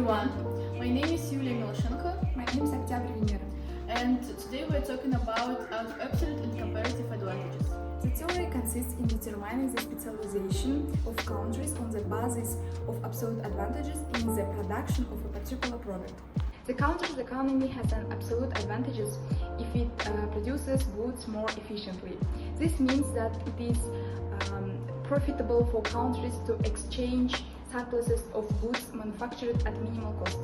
everyone, my name is Yulia Miloshenko. My name is сентября. And today we're talking about absolute and comparative advantages. The theory consists in determining the specialization of countries on the basis of absolute advantages in the production of a particular product. The country's economy has an absolute advantages if it produces goods more efficiently. This means that it is profitable for countries to exchange surpluses of goods manufactured at minimal cost.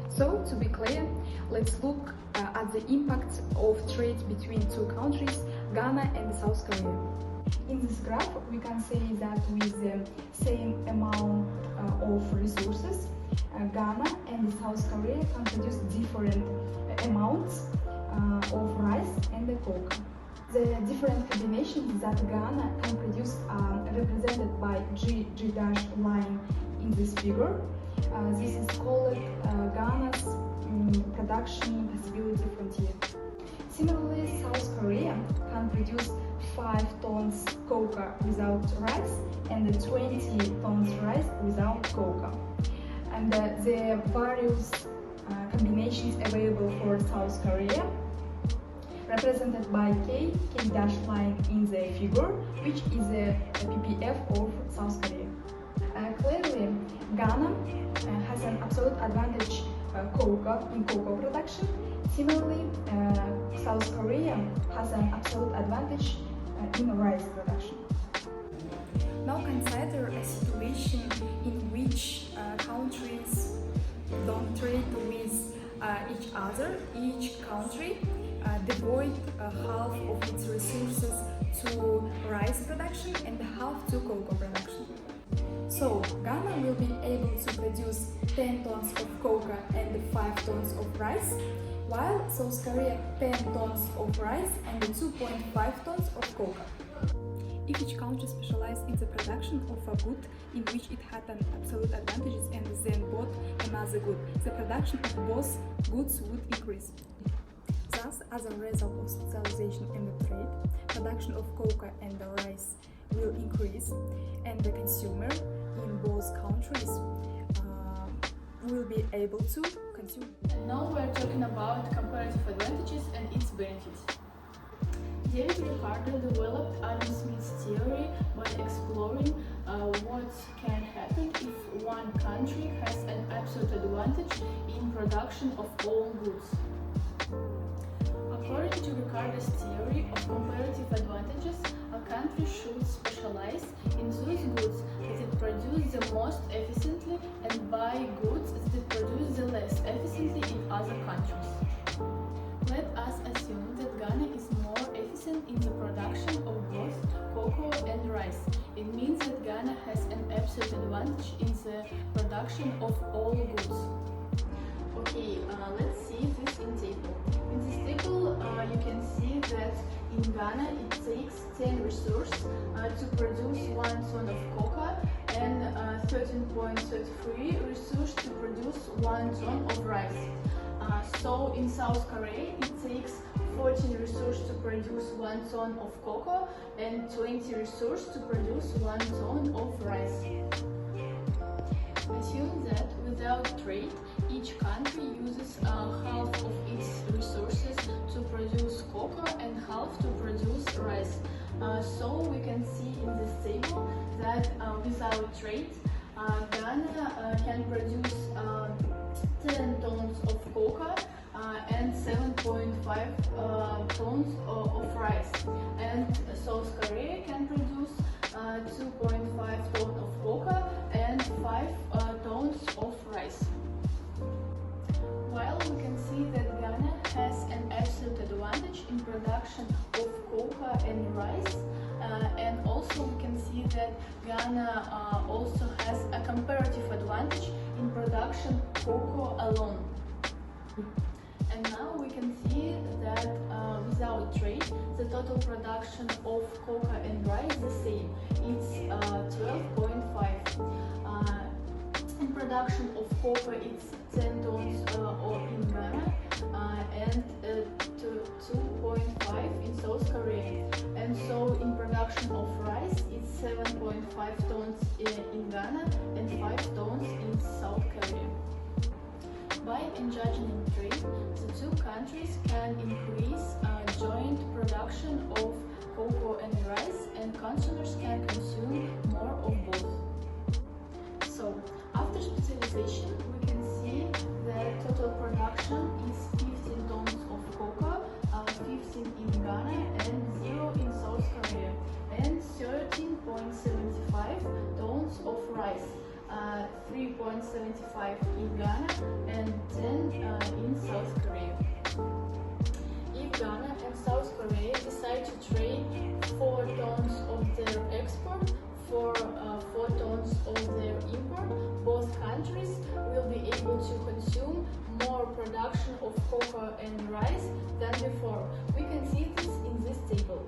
So, to be clear, let's look at the impact of trade between two countries, Ghana and South Korea. In this graph, we can say that with the same amount of resources, Ghana and South Korea can produce different amounts of rice and cocoa. The different combinations that Ghana can produce are represented by G dash line in this figure. This is called Ghana's production possibility frontier. Similarly, South Korea can produce 5 tons cocoa without rice and 20 tons rice without cocoa. And the various combinations available for South Korea represented by K dash line in the figure, which is a PPF of South Korea. Clearly, Ghana has an absolute advantage in cocoa production. Similarly, South Korea has an absolute advantage in rice production. Now consider a situation in which countries don't trade with each other. Each country devoid half of its resources to rice production and half to cocoa production. So, Ghana will be able to produce 10 tons of cocoa and 5 tons of rice, while South Korea 10 tons of rice and 2.5 tons of cocoa. If each country specialized in the production of a good in which it had an absolute advantages and then bought another good, the production of both goods would increase. Thus, as a result of specialization in the trade, production of cocoa and rice will increase, and the consumer in both countries will be able to consume. And now we're talking about comparative advantages and its benefits. David Ricardo developed Adam Smith's theory by exploring what can happen if one country has an absolute advantage in production of all goods. According to Ricardo's theory of comparative advantages, a country should specialize in those goods that it produces the most efficiently and buy goods that it produces the less efficiently in other countries. Let us assume that Ghana is more efficient in the production of both cocoa and rice. It means that Ghana has an absolute advantage in the production of all goods. Okay, let's see this in table. In this table, you can see that in Ghana it takes 10 resources to produce 1 ton of cocoa and 13.33 resources to produce 1 ton of rice. So in South Korea it takes 14 resources to produce 1 ton of cocoa and 20 resources to produce 1 ton of rice. Assume that without trade, each country uses half of its resources to produce cocoa and half to produce rice. So we can see in this table that without trade, Ghana can produce 10 tons of cocoa and 7.5 tons of rice. And South Korea can produce 2.5 tons of cocoa and 5 tons of rice. While we can see that Ghana has an absolute advantage in production of cocoa and rice, and also we can see that Ghana also has a comparative advantage in production cocoa alone. And now we can see that without trade, the total production of cocoa and rice is the same. It's 12.5. In production of cocoa, it's 10 tons in Ghana and 2.5 in South Korea. And so in production of rice, it's 7.5 tons in Ghana and 5 tons in South Korea. in judging and trade, the two countries can increase joint production of cocoa and rice, and consumers can consume more of both. So, after specialization, we can see that total production is 15 tons of cocoa, 15 in Ghana and 0 in South Korea, and 13.75 tons of rice, 3.75 in Ghana and 10 in South Korea. If Ghana and South Korea decide to trade 4 tons of their export for 4 tons of their import, both countries will be able to consume more production of cocoa and rice than before. We can see this in this table.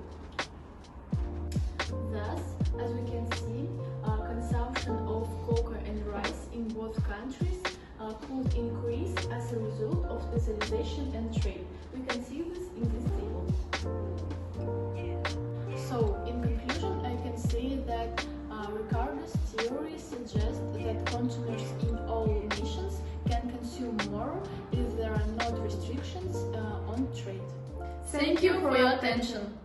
Thus, as we can see, consumption of cocoa and rice in both countries could increase as a result of specialization and trade. We can see this in this table. So, in conclusion, I can say that Ricardo's theory suggests that consumers in all nations can consume more if there are not restrictions on trade. Thank you for your attention.